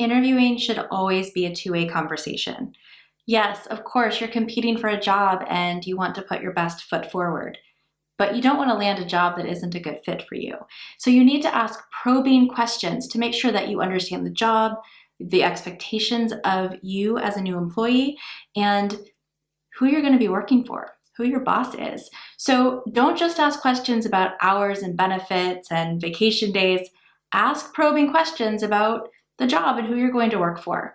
Interviewing should always be a two-way conversation. Yes, of course, you're competing for a job and you want to put your best foot forward, but you don't want to land a job that isn't a good fit for you. So you need to ask probing questions to make sure that you understand the job, the expectations of you as a new employee, and who you're going to be working for, who your boss is. So don't just ask questions about hours and benefits and vacation days. Ask probing questions about the job and who you're going to work for.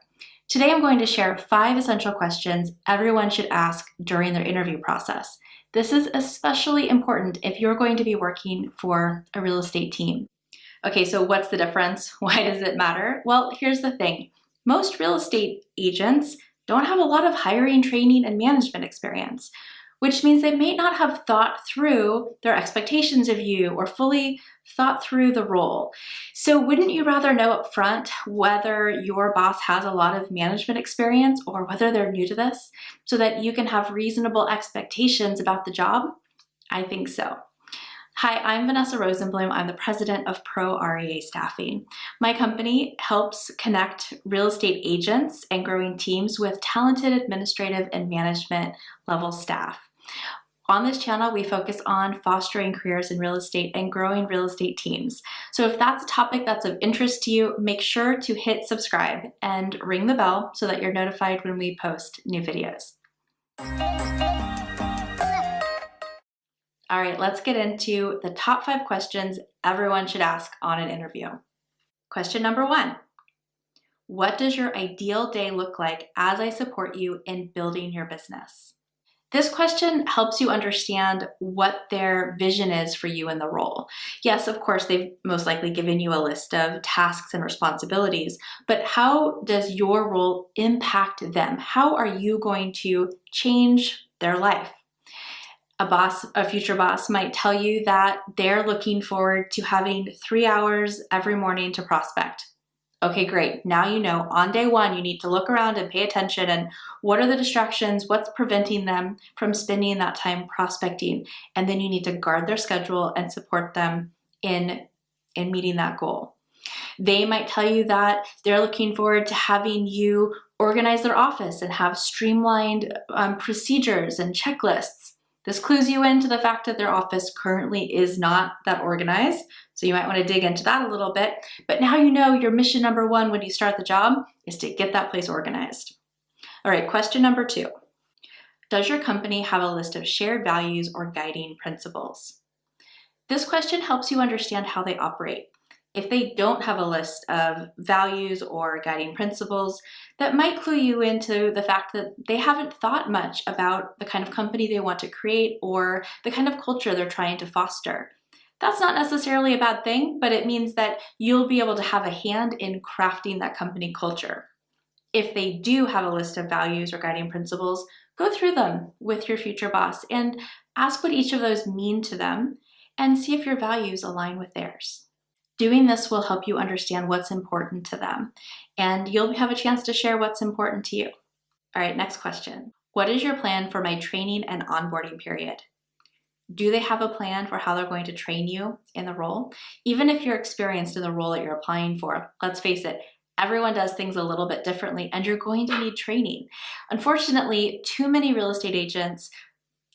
Today I'm going to share 5 essential questions everyone should ask during their interview process. This is especially important if you're going to be working for a real estate team. Okay, so what's the difference? Why does it matter? Well, here's the thing. Most real estate agents don't have a lot of hiring, training, and management experience, which means they may not have thought through their expectations of you or fully thought through the role. So wouldn't you rather know up front whether your boss has a lot of management experience or whether they're new to this so that you can have reasonable expectations about the job? I think so. Hi, I'm Vanessa Rosenblum. I'm the president of Pro R.E.A. Staffing. My company helps connect real estate agents and growing teams with talented administrative and management level staff. On this channel, we focus on fostering careers in real estate and growing real estate teams. So if that's a topic that's of interest to you, make sure to hit subscribe and ring the bell so that you're notified when we post new videos. All right, let's get into the top 5 questions everyone should ask on an interview. Question number 1. What does your ideal day look like as I support you in building your business? This question helps you understand what their vision is for you in the role. Yes, of course, they've most likely given you a list of tasks and responsibilities, but how does your role impact them? How are you going to change their life? A future boss might tell you that they're looking forward to having 3 hours every morning to prospect. Okay, great. Now you know on day 1, you need to look around and pay attention and what are the distractions, what's preventing them from spending that time prospecting, and then you need to guard their schedule and support them in meeting that goal. They might tell you that they're looking forward to having you organize their office and have streamlined procedures and checklists. This clues you into the fact that their office currently is not that organized, so you might want to dig into that a little bit. But now you know your mission number 1 when you start the job is to get that place organized. All right, question number 2. Does your company have a list of shared values or guiding principles? This question helps you understand how they operate. If they don't have a list of values or guiding principles, that might clue you into the fact that they haven't thought much about the kind of company they want to create or the kind of culture they're trying to foster. That's not necessarily a bad thing, but it means that you'll be able to have a hand in crafting that company culture. If they do have a list of values or guiding principles, go through them with your future boss and ask what each of those mean to them and see if your values align with theirs. Doing this will help you understand what's important to them, and you'll have a chance to share what's important to you. All right, next question. What is your plan for my training and onboarding period? Do they have a plan for how they're going to train you in the role? Even if you're experienced in the role that you're applying for, let's face it, everyone does things a little bit differently, and you're going to need training. Unfortunately, too many real estate agents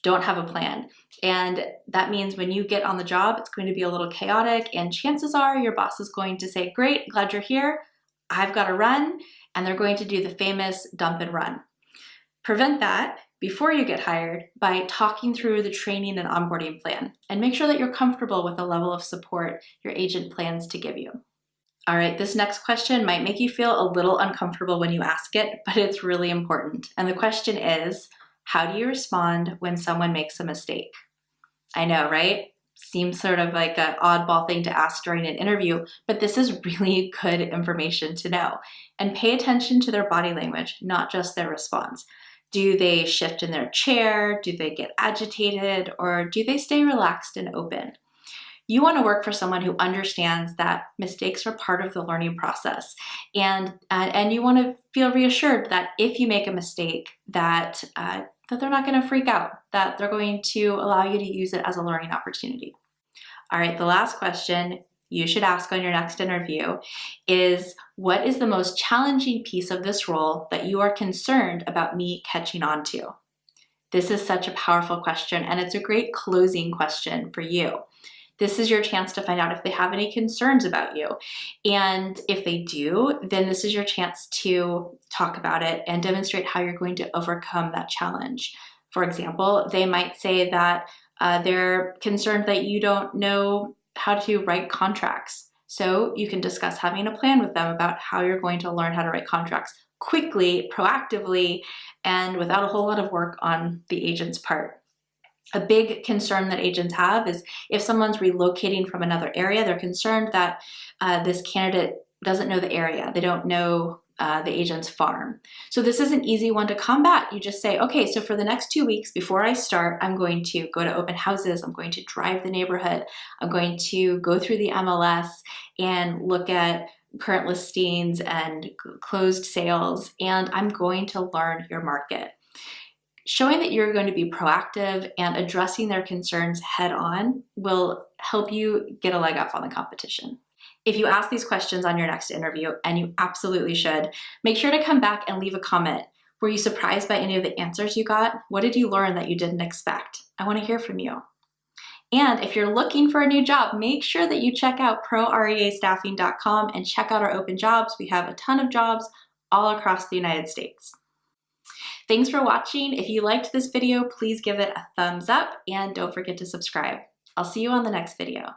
don't have a plan. And that means when you get on the job, it's going to be a little chaotic, and chances are your boss is going to say, great, glad you're here, I've got to run, and they're going to do the famous dump and run. Prevent that before you get hired by talking through the training and onboarding plan, and make sure that you're comfortable with the level of support your agent plans to give you. All right, this next question might make you feel a little uncomfortable when you ask it, but it's really important. And the question is, how do you respond when someone makes a mistake? I know, right? Seems sort of like an oddball thing to ask during an interview, but this is really good information to know. And pay attention to their body language, not just their response. Do they shift in their chair? Do they get agitated? Or do they stay relaxed and open? You want to work for someone who understands that mistakes are part of the learning process, and you want to feel reassured that if you make a mistake, that they're not going to freak out, that they're going to allow you to use it as a learning opportunity. All right, the last question you should ask on your next interview is, what is the most challenging piece of this role that you are concerned about me catching on to? This is such a powerful question, and it's a great closing question for you. This is your chance to find out if they have any concerns about you. And if they do, then this is your chance to talk about it and demonstrate how you're going to overcome that challenge. For example, they might say that they're concerned that you don't know how to write contracts. So you can discuss having a plan with them about how you're going to learn how to write contracts quickly, proactively, and without a whole lot of work on the agent's part. A big concern that agents have is if someone's relocating from another area, they're concerned that this candidate doesn't know the area. They don't know the agent's farm. So this is an easy one to combat. You just say, okay, so for the next 2 weeks before I start, I'm going to go to open houses. I'm going to drive the neighborhood. I'm going to go through the MLS and look at current listings and closed sales, and I'm going to learn your market. Showing that you're going to be proactive and addressing their concerns head on will help you get a leg up on the competition. If you ask these questions on your next interview, and you absolutely should, make sure to come back and leave a comment. Were you surprised by any of the answers you got? What did you learn that you didn't expect? I want to hear from you. And if you're looking for a new job, make sure that you check out proreastaffing.com and check out our open jobs. We have a ton of jobs all across the United States. Thanks for watching. If you liked this video, please give it a thumbs up and don't forget to subscribe. I'll see you on the next video.